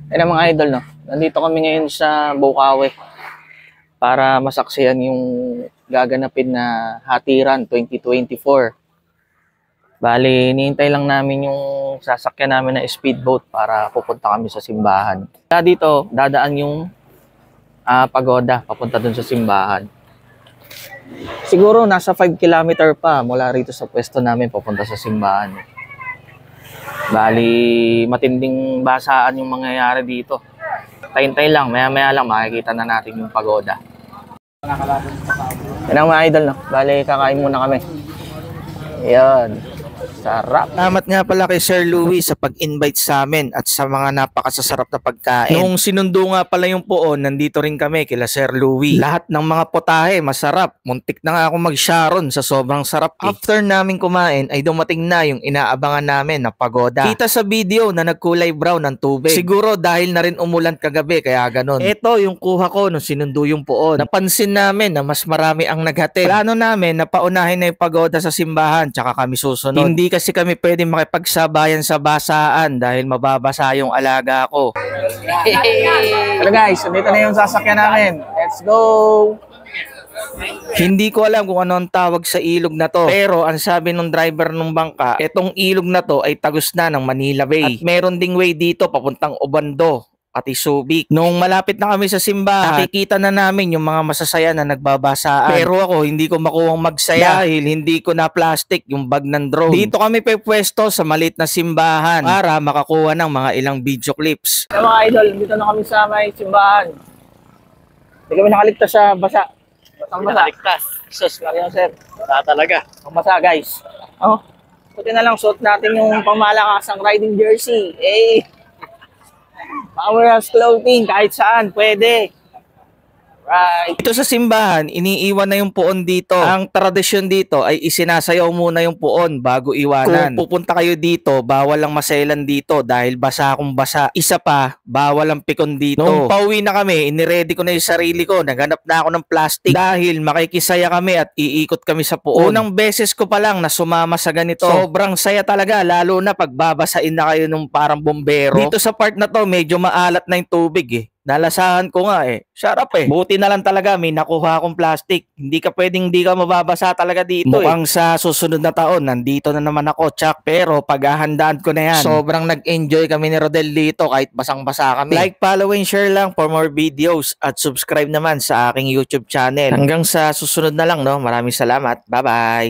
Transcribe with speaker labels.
Speaker 1: Ayun mga idol, no? Nandito kami ngayon sa Bukawi para masaksihan yung gaganapin na Hatiran 2024. Bali, hinihintay lang namin yung sasakyan namin na speedboat para pupunta kami sa simbahan. Kaya dito, dadaan yung pagoda papunta dun sa simbahan. Siguro nasa 5 kilometer pa mula rito sa pwesto namin papunta sa simbahan. Bali, matinding basaan yung mangyayari dito. Tayin-tayin lang, maya-maya lang makikita na natin yung pagoda. Yan ang mga idol, no? Bali, kakain muna kami. Yan. Sarap.
Speaker 2: Salamat nga pala kay Sir Louie sa pag-invite sa amin at sa mga napakasasarap na pagkain. Nung sinundo nga pala yung poon, nandito rin kami kila Sir Louie. Lahat ng mga potahe masarap. Muntik na nga ako mag-sharon sa sobrang sarap. After namin kumain ay dumating na yung inaabangan namin na pagoda. Kita sa video na nagkulay brown ng tubig. Siguro dahil na rin umulan kagabi kaya ganun. Ito yung kuha ko nung sinundo yung poon. Napansin namin na mas marami ang naghatid. Plano namin na paunahin na yung pagoda sa simbahan tsaka kami susunod. Hindi kasi kami pwede makipagsabayan sa basaan dahil mababasa yung alaga ko.
Speaker 1: Hello guys, dito na yung sasakyan namin. Let's go!
Speaker 2: Hindi ko alam kung ano ang tawag sa ilog na to. Pero ang sabi ng driver ng bangka, etong ilog na to ay tagos na ng Manila Bay. At meron ding way dito papuntang Obando at Subic. Nung malapit na kami sa simbahan, nakikita na namin yung mga masasaya na nagbabasaan. Pero ako, hindi ko makuhang magsaya dahil hindi ko na plastic yung bag ng drone. Dito kami pwesto sa maliit na simbahan para makakuha ng mga ilang video clips.
Speaker 1: Hello mga idol, dito na kami sa may simbahan. Hindi kami nakaligtas sa basa. Basang-basa.
Speaker 3: Ligtas.
Speaker 1: Sus, kariyan sir.
Speaker 3: Wala talaga.
Speaker 1: Pambasa guys. Oh, puti na lang suot natin yung pangmalakasang riding jersey. Powerhouse clothing, kahit saan, pwede. Right.
Speaker 2: Dito sa simbahan, iniiwan na yung puon dito. Ang tradisyon dito ay isinasayaw muna yung puon bago iwanan. Kung pupunta kayo dito, bawal lang maselan dito dahil basa akong basa. Isa pa, bawal ang pikon dito. Nung pauwi na kami, iniready ko na yung sarili ko. Naghanap na ako ng plastic dahil makikisaya kami at iikot kami sa puon. Unang beses ko pa lang na sumama sa ganito. Sobrang saya talaga, lalo na pag babasain na kayo ng parang bombero. Dito sa part na to, medyo maalat na yung tubig eh. Nalasahan ko nga eh. Sarap eh. Buti na lang talaga may nakuha akong plastic. Hindi ka pwedeng hindi ka mababasa talaga dito. Mukhang sa susunod na taon, nandito na naman ako, Chuck. Pero paghahandaan ko na yan. Sobrang nag-enjoy kami ni Rodel dito kahit basang-basa kami. Like, follow, and share lang for more videos. At subscribe naman sa aking YouTube channel. Hanggang sa susunod na lang, no? Maraming salamat. Bye-bye.